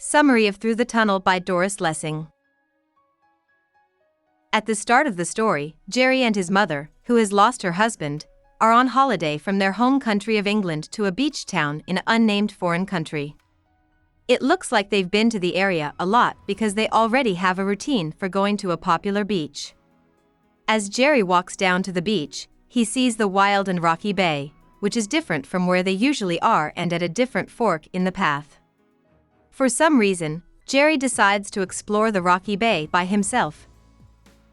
Summary of Through the Tunnel by Doris Lessing. At the start of the story, Jerry and his mother, who has lost her husband, are on holiday from their home country of England to a beach town in an unnamed foreign country. It looks like they've been to the area a lot because they already have a routine for going to a popular beach. As Jerry walks down to the beach, he sees the wild and rocky bay, which is different from where they usually are and at a different fork in the path. For some reason, Jerry decides to explore the rocky bay by himself.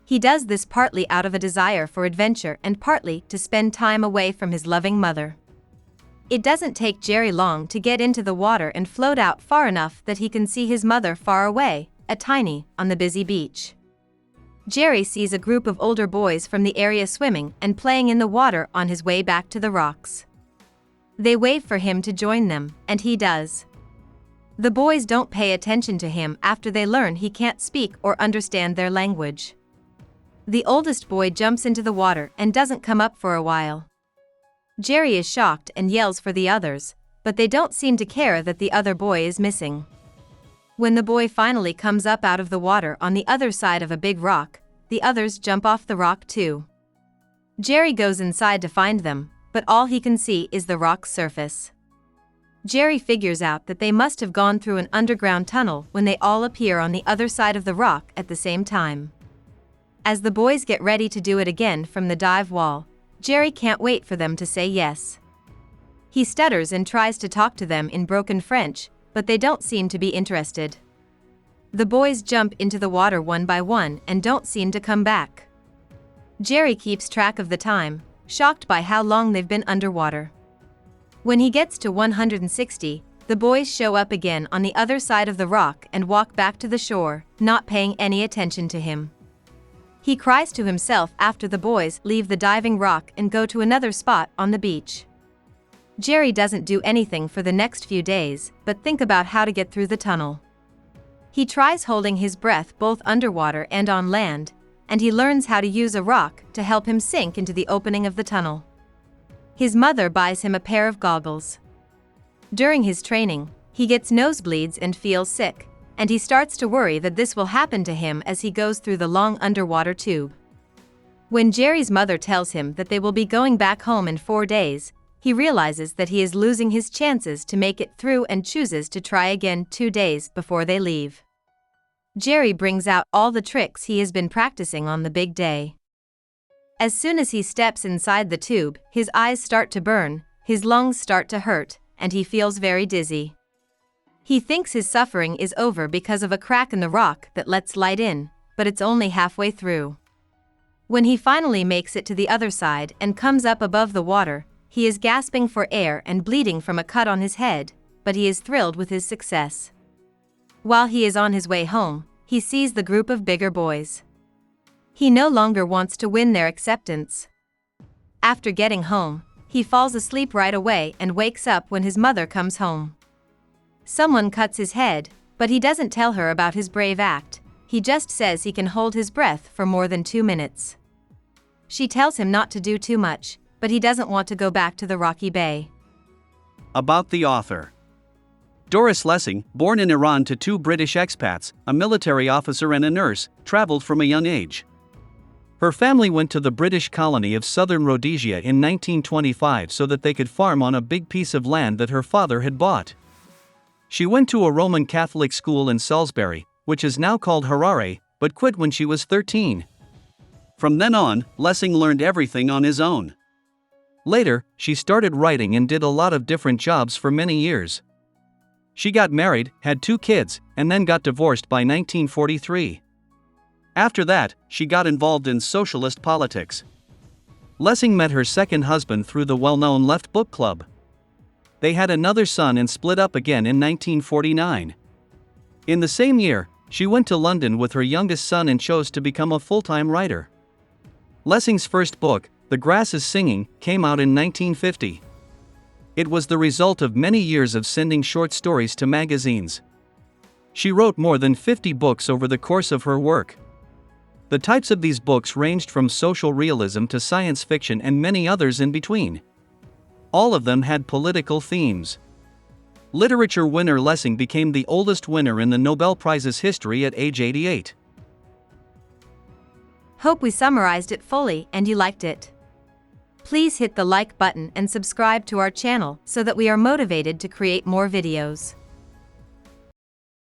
He does this partly out of a desire for adventure and partly to spend time away from his loving mother. It doesn't take Jerry long to get into the water and float out far enough that he can see his mother far away, on the busy beach. Jerry sees a group of older boys from the area swimming and playing in the water on his way back to the rocks. They wave for him to join them, and he does. The boys don't pay attention to him after they learn he can't speak or understand their language. The oldest boy jumps into the water and doesn't come up for a while. Jerry is shocked and yells for the others, but they don't seem to care that the other boy is missing. When the boy finally comes up out of the water on the other side of a big rock, the others jump off the rock too. Jerry goes inside to find them, but all he can see is the rock's surface. Jerry figures out that they must have gone through an underground tunnel when they all appear on the other side of the rock at the same time. As the boys get ready to do it again from the dive wall, Jerry can't wait for them to say yes. He stutters and tries to talk to them in broken French, but they don't seem to be interested. The boys jump into the water one by one and don't seem to come back. Jerry keeps track of the time, shocked by how long they've been underwater. When he gets to 160, the boys show up again on the other side of the rock and walk back to the shore, not paying any attention to him. He cries to himself after the boys leave the diving rock and go to another spot on the beach. Jerry doesn't do anything for the next few days, but think about how to get through the tunnel. He tries holding his breath both underwater and on land, and he learns how to use a rock to help him sink into the opening of the tunnel. His mother buys him a pair of goggles. During his training, he gets nosebleeds and feels sick, and he starts to worry that this will happen to him as he goes through the long underwater tube. When Jerry's mother tells him that they will be going back home in 4 days, he realizes that he is losing his chances to make it through and chooses to try again 2 days before they leave. Jerry brings out all the tricks he has been practicing on the big day. As soon as he steps inside the tube, his eyes start to burn, his lungs start to hurt, and he feels very dizzy. He thinks his suffering is over because of a crack in the rock that lets light in, but it's only halfway through. When he finally makes it to the other side and comes up above the water, he is gasping for air and bleeding from a cut on his head, but he is thrilled with his success. While he is on his way home, he sees the group of bigger boys. He no longer wants to win their acceptance. After getting home, he falls asleep right away and wakes up when his mother comes home. Someone cuts his head, but he doesn't tell her about his brave act, he just says he can hold his breath for more than 2 minutes. She tells him not to do too much, but he doesn't want to go back to the rocky bay. About the author. Doris Lessing, born in Iran to 2 British expats, a military officer and a nurse, traveled from a young age. Her family went to the British colony of southern Rhodesia in 1925 so that they could farm on a big piece of land that her father had bought. She went to a Roman Catholic school in Salisbury, which is now called Harare, but quit when she was 13. From then on, Lessing learned everything on his own. Later, she started writing and did a lot of different jobs for many years. She got married, had 2 kids, and then got divorced by 1943. After that, she got involved in socialist politics. Lessing met her second husband through the well-known Left Book Club. They had another son and split up again in 1949. In the same year, she went to London with her youngest son and chose to become a full-time writer. Lessing's first book, The Grass is Singing, came out in 1950. It was the result of many years of sending short stories to magazines. She wrote more than 50 books over the course of her work. The types of these books ranged from social realism to science fiction and many others in between. All of them had political themes. Literature winner Lessing became the oldest winner in the Nobel Prize's history at age 88. Hope we summarized it fully and you liked it. Please hit the like button and subscribe to our channel so that we are motivated to create more videos.